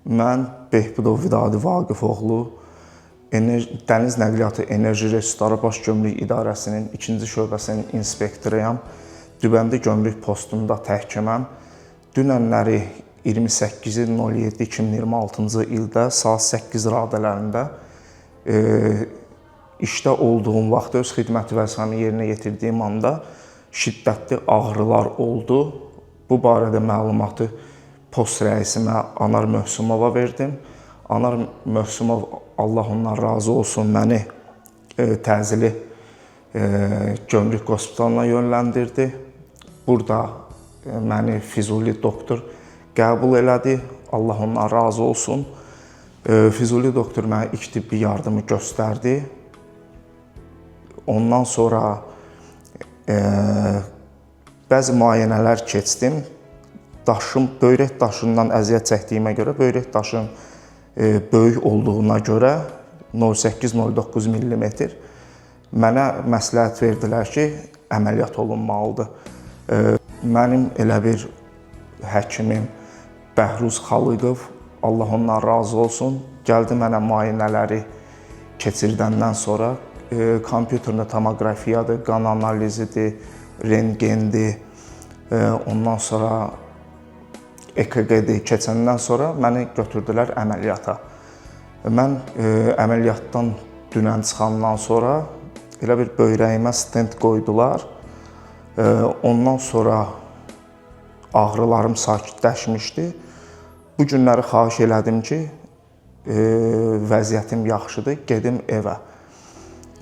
Mən Behbudov Vidadi Vaqifoğlu, Dəniz Nəqliyyatı Enerji Resursları Baş Gömrük İdarəsinin 2-ci şöbəsinin inspektoruyam. Dübəndi gömrük postunda təhkiməm. Dünənləri 28.07.2026-cı ildə saat 8 radələrində işdə olduğum vaxt öz xidməti vəzifəmi yerinə yetirdiyim anda şiddətli ağrılar oldu. Bu barədə məlumatı post rəisimə Anar Möhsümova verdim. Anar Möhsümov, Allah ondan razı olsun, məni təcili gömrük hospitalına yönləndirdi. Burada məni Füzuli doktor qəbul elədi. Allah ondan razı olsun. Füzuli doktor mənə ilk tibbi yardımı göstərdi. Ondan sonra bəzi müayinələr keçdim. Böyrək daşından əziyyət çəkdiyimə görə, böyrək daşım böyük olduğuna görə 0,8-0,9 mm mənə məsləhət verdilər ki, əməliyyat olunmalıdır. Mənim elə bir həkimim Bəhruz Xalıqov, Allah ondan razı olsun, gəldi mənə müayinələri keçirdəndən sonra kompüterli tomoqrafiyadır, qan analizidir, rentgendir, ondan sonra EKG-dir keçəndən sonra məni götürdülər əməliyyata. Mən əməliyyatdan dünən çıxandan sonra elə bir böyrəyimə stent qoydular. Ondan sonra ağrılarım sakitləşmişdi. Bu günləri xahiş elədim ki, vəziyyətim yaxşıdır, gedim evə.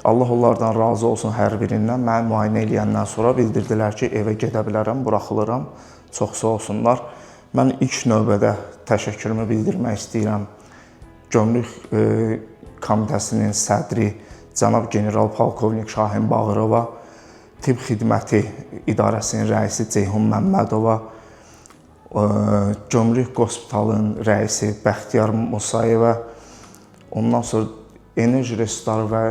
Allah onlardan razı olsun hər birindən. Məni müayinə eləyəndən sonra bildirdilər ki, evə gedə bilərəm, buraxılıram. Çox sağ olsunlar. Mən ilk növbədə təşəkkürümü bildirmək istəyirəm. Gömrük komitəsinin sədri cənab general polkovnik Şahin Bağırova, Tibb Xidməti İdarəsinin rəisi Ceyhun Məmmədova, Gömrük Hospitalının rəisi Bəxtiyar Musayevə, ondan sonra Enerji Resursları və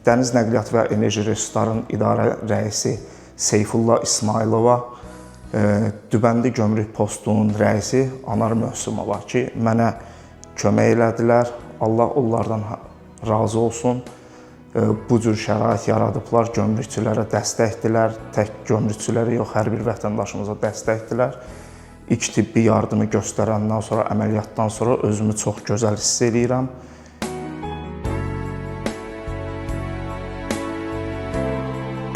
Dəniz Nəqliyyatı və Enerji Resurslarının idarə rəisi Seyfullah İsmailova, Dübəndi Gömrük Postunun rəisi Anar Möhsümova ki, mənə kömək elədilər. Allah onlardan razı olsun. Bu cür şərait yaradıblar, gömrükçülərə dəstəkdilər. Tək gömrükçülərə yox, hər bir vətəndaşımıza dəstəkdilər. İlk tibbi yardımı göstərəndən sonra, əməliyyatdan sonra özümü çox gözəl hiss edirəm.